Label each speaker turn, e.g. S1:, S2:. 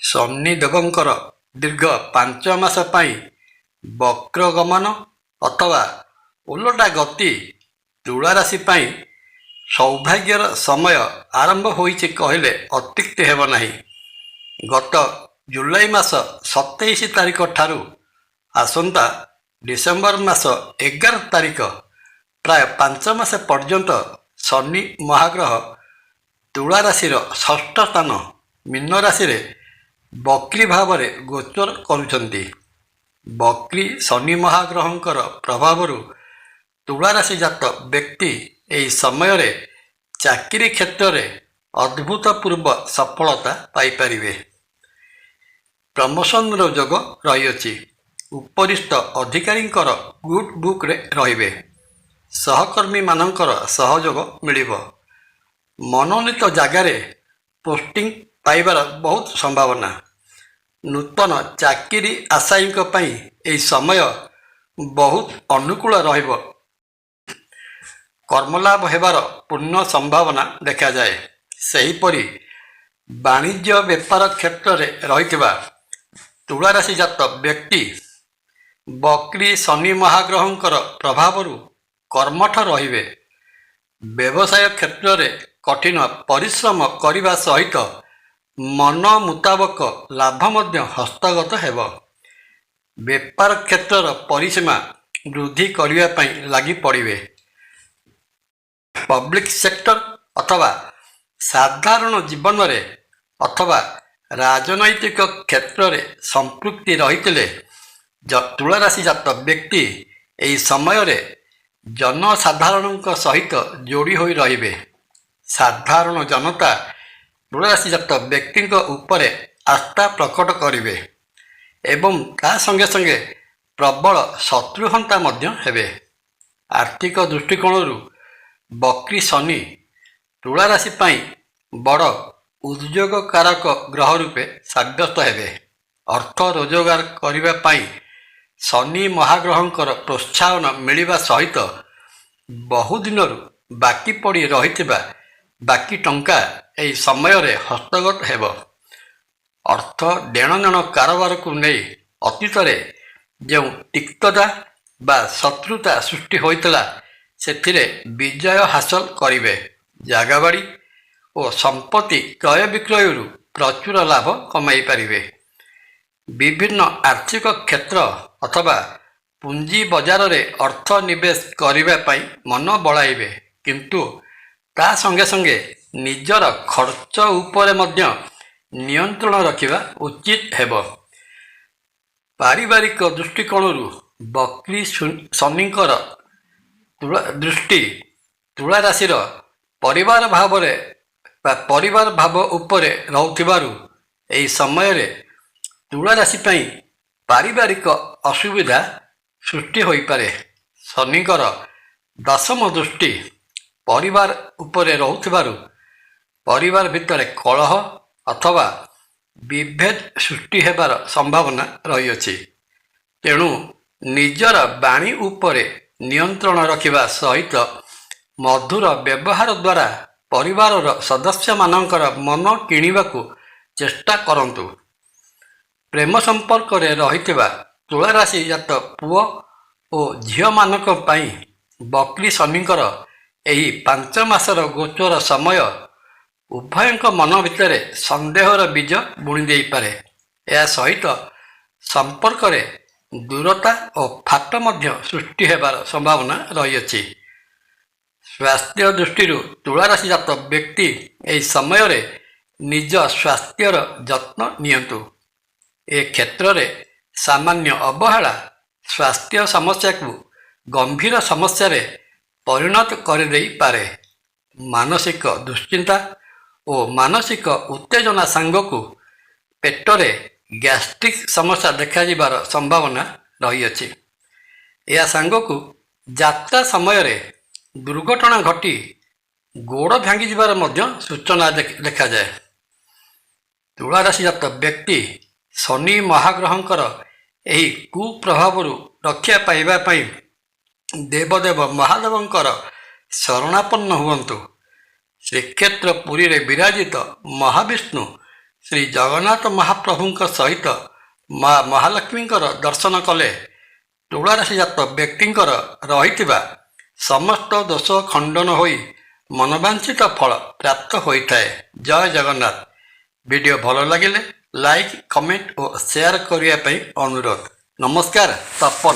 S1: ଶନିଦେବଙ୍କର ଦୀର୍ଘ 5 ମାସ ପାଇଁ ବକ୍ରଗମନ ଅଥବା ଓଲଟା ଗତି ତୁଳା ରାଶି ପାଇଁ ସୌଭାଗ୍ୟର ସମୟ ଆରମ୍ଭ ହୋଇଛି କହିଲେ ଅତ୍ୟୁକ୍ତି ହେବ ନାହିଁ। ଗତ ଜୁଲାଇ ମାସ 27 ତାରିଖ ଠାରୁ ଆସନ୍ତା ଡିସେମ୍ବର ମାସ 11 ତାରିଖ ପ୍ରାୟ 5 ମାସ ପର୍ଯ୍ୟନ୍ତ ଶନି ମହାଗ୍ରହ ତୁଳା ରାଶିର ଷଷ୍ଠ ସ୍ଥାନ ମୀନ ରାଶିରେ ବକ୍ରୀ ଭାବରେ ଗୋଚର କରୁଛନ୍ତି। ବକ୍ରୀ ଶନି ମହାଗ୍ରହଙ୍କର ପ୍ରଭାବରୁ ତୁଳା ରାଶି ଜାତ ବ୍ୟକ୍ତି ଏହି ସମୟରେ ଚାକିରି କ୍ଷେତ୍ରରେ ଅଦ୍ଭୁତପୂର୍ବ ସଫଳତା ପାଇପାରିବେ। ପ୍ରମୋସନର ଯୋଗ ରହିଅଛି। ଉପରିସ୍ଥ ଅଧିକାରୀଙ୍କର ଗୁଡ୍ ବୁକ୍ରେ ରହିବେ। ସହକର୍ମୀମାନଙ୍କର ସହଯୋଗ ମିଳିବ। ମନୋନୀତ ଜାଗାରେ ପୋଷ୍ଟିଂ ପାଇବାର ବହୁତ ସମ୍ଭାବନା। ନୂତନ ଚାକିରି ଆଶାୟୀଙ୍କ ପାଇଁ ଏହି ସମୟ ବହୁତ ଅନୁକୂଳ ରହିବ। କର୍ମଲାଭ ହେବାର ପୂର୍ଣ୍ଣ ସମ୍ଭାବନା ଦେଖାଯାଏ। ସେହିପରି ବାଣିଜ୍ୟ ବେପାର କ୍ଷେତ୍ରରେ ରହିଥିବା ତୁଳା ରାଶି ଜାତ ବ୍ୟକ୍ତି ବକ୍ରୀ ଶନି ମହାଗ୍ରହଙ୍କର ପ୍ରଭାବରୁ କର୍ମଠ ରହିବେ। ବ୍ୟବସାୟ କ୍ଷେତ୍ରରେ କଠିନ ପରିଶ୍ରମ କରିବା ସହିତ ମନ ମୁତାବକ ଲାଭ ମଧ୍ୟ ହସ୍ତଗତ ହେବ। ବେପାର କ୍ଷେତ୍ରର ପରିସୀମା ବୃଦ୍ଧି କରିବା ପାଇଁ ଲାଗି ପଡ଼ିବେ। ପବ୍ଲିକ୍ ସେକ୍ଟର ଅଥବା ସାଧାରଣ ଜୀବନରେ ଅଥବା ରାଜନୈତିକ କ୍ଷେତ୍ରରେ ସମ୍ପୃକ୍ତି ରହିଥିଲେ ତୁଳା ରାଶି ଜାତ ବ୍ୟକ୍ତି ଏହି ସମୟରେ ଜନସାଧାରଣଙ୍କ ସହିତ ଯୋଡ଼ି ହୋଇ ରହିବେ। ସାଧାରଣ ଜନତା ତୁଳା ରାଶି ଜାତ ବ୍ୟକ୍ତିଙ୍କ ଉପରେ ଆସ୍ଥା ପ୍ରକଟ କରିବେ ଏବଂ ତା ସଙ୍ଗେ ସଙ୍ଗେ ପ୍ରବଳ ଶତ୍ରୁହନ୍ତା ମଧ୍ୟ ହେବେ। ଆର୍ଥିକ ଦୃଷ୍ଟିକୋଣରୁ ବକ୍ରୀ ଶନି ତୁଳା ରାଶି ପାଇଁ ବଡ଼ ଉଦ୍ଯୋଗକାରକ ଗ୍ରହ ରୂପେ ସାବ୍ୟସ୍ତ ହେବେ। ଅର୍ଥ ରୋଜଗାର କରିବା ପାଇଁ ଶନି ମହାଗ୍ରହଙ୍କର ପ୍ରୋତ୍ସାହନ ମିଳିବା ସହିତ ବହୁଦିନରୁ ବାକି ପଡ଼ି ରହିଥିବା ବାକି ଟଙ୍କା ଏହି ସମୟରେ ହସ୍ତଗତ ହେବ। ଅର୍ଥ ଦେଣନେଣ କାରବାରକୁ ନେଇ ଅତୀତରେ ଯେଉଁ ତିକ୍ତତା ବା ଶତ୍ରୁତା ସୃଷ୍ଟି ହୋଇଥିଲା ସେଥିରେ ବିଜୟ ହାସଲ କରିବେ। ଜାଗାବାଡ଼ି ଓ ସମ୍ପତ୍ତି କ୍ରୟ ବିକ୍ରୟରୁ ପ୍ରଚୁର ଲାଭ କମାଇ ପାରିବେ। ବିଭିନ୍ନ ଆର୍ଥିକ କ୍ଷେତ୍ର ଅଥବା ପୁଞ୍ଜି ବଜାରରେ ଅର୍ଥ ନିବେଶ କରିବା ପାଇଁ ମନ ବଳାଇବେ, କିନ୍ତୁ ତା ସଙ୍ଗେ ସଙ୍ଗେ ନିଜର ଖର୍ଚ୍ଚ ଉପରେ ମଧ୍ୟ ନିୟନ୍ତ୍ରଣ ରଖିବା ଉଚିତ ହେବ। ପାରିବାରିକ ଦୃଷ୍ଟିକୋଣରୁ ବକ୍ରୀ ଶନିଙ୍କର ଦୃଷ୍ଟି ତୁଳା ରାଶିର ପରିବାର ଭାବ ଉପରେ ରହୁଥିବାରୁ ଏହି ସମୟରେ ତୁଳା ରାଶି ପାଇଁ ପାରିବାରିକ ଅସୁବିଧା ସୃଷ୍ଟି ହୋଇପାରେ। ଶନିଙ୍କର ଦଶମ ଦୃଷ୍ଟି ପରିବାର ଉପରେ ରହୁଥିବାରୁ ପରିବାର ଭିତରେ କଳହ ଅଥବା ବିଭେଦ ସୃଷ୍ଟି ହେବାର ସମ୍ଭାବନା ରହିଅଛି। ତେଣୁ ନିଜର ବାଣୀ ଉପରେ ନିୟନ୍ତ୍ରଣ ରଖିବା ସହିତ ମଧୁର ବ୍ୟବହାର ଦ୍ୱାରା ପରିବାରର ସଦସ୍ୟମାନଙ୍କର ମନ କିଣିବାକୁ ଚେଷ୍ଟା କରନ୍ତୁ। ପ୍ରେମ ସମ୍ପର୍କରେ ରହିଥିବା ତୁଳା ରାଶି ଜାତ ପୁଅ ଓ ଝିଅମାନଙ୍କ ପାଇଁ ବକ୍ରୀ ଶନିଙ୍କର ଏହି 5 ମାସର ଗୋଚର ସମୟ ଉଭୟଙ୍କ ମନ ଭିତରେ ସନ୍ଦେହର ବୀଜ ବୁଣି ଦେଇପାରେ। ଏହା ସହିତ ସମ୍ପର୍କରେ ଦୂରତା ଓ ଫାଟ ମଧ୍ୟ ସୃଷ୍ଟି ହେବାର ସମ୍ଭାବନା ରହିଅଛି। ସ୍ୱାସ୍ଥ୍ୟ ଦୃଷ୍ଟିରୁ ତୁଳା ରାଶି ଜାତ ବ୍ୟକ୍ତି ଏହି ସମୟରେ ନିଜ ସ୍ୱାସ୍ଥ୍ୟର ଯତ୍ନ ନିଅନ୍ତୁ। ଏ କ୍ଷେତ୍ରରେ ସାମାନ୍ୟ ଅବହେଳା ସ୍ୱାସ୍ଥ୍ୟ ସମସ୍ୟାକୁ ଗମ୍ଭୀର ସମସ୍ୟାରେ ପରିଣତ କରିଦେଇପାରେ। ମାନସିକ ଦୁଶ୍ଚିନ୍ତା ଓ ମାନସିକ ଉତ୍ତେଜନା ସାଙ୍ଗକୁ ପେଟରେ ଗ୍ୟାଷ୍ଟ୍ରିକ୍ ସମସ୍ୟା ଦେଖାଯିବାର ସମ୍ଭାବନା ରହିଅଛି। ଏହା ସାଙ୍ଗକୁ ଯାତ୍ରା ସମୟରେ ଦୁର୍ଘଟଣା ଘଟି ଗୋଡ଼ ଭାଙ୍ଗିଯିବାର ମଧ୍ୟ ସୂଚନା ଦେଖାଯାଏ। ତୁଳା ରାଶି ଜାତ ବ୍ୟକ୍ତି ଶନି ମହାଗ୍ରହଙ୍କର ଏହି କୁପ୍ରଭାବରୁ ରକ୍ଷା ପାଇବା ପାଇଁ ଦେବଦେବ ମହାଦେବଙ୍କର ଶରଣାପନ୍ନ ହୁଅନ୍ତୁ। ଶ୍ରୀକ୍ଷେତ୍ର ପୁରୀରେ ବିରାଜିତ ମହାବିଷ୍ଣୁ ଶ୍ରୀ ଜଗନ୍ନାଥ ମହାପ୍ରଭୁଙ୍କ ସହିତ ମା ମହାଲକ୍ଷ୍ମୀଙ୍କର ଦର୍ଶନ କଲେ ତୁଳା ରାଶିଜାତ ବ୍ୟକ୍ତିଙ୍କର ରହିଥିବା ସମସ୍ତ ଦୋଷ ଖଣ୍ଡନ ହୋଇ ମନବାଞ୍ଛିତ ଫଳ ପ୍ରାପ୍ତ ହୋଇଥାଏ। ଜୟ ଜଗନ୍ନାଥ। ଭିଡ଼ିଓ ଭଲ ଲାଗିଲେ ଲାଇକ୍, କମେଣ୍ଟ ଓ ସେୟାର କରିବା ପାଇଁ ଅନୁରୋଧ। ନମସ୍କାର। ତପନ।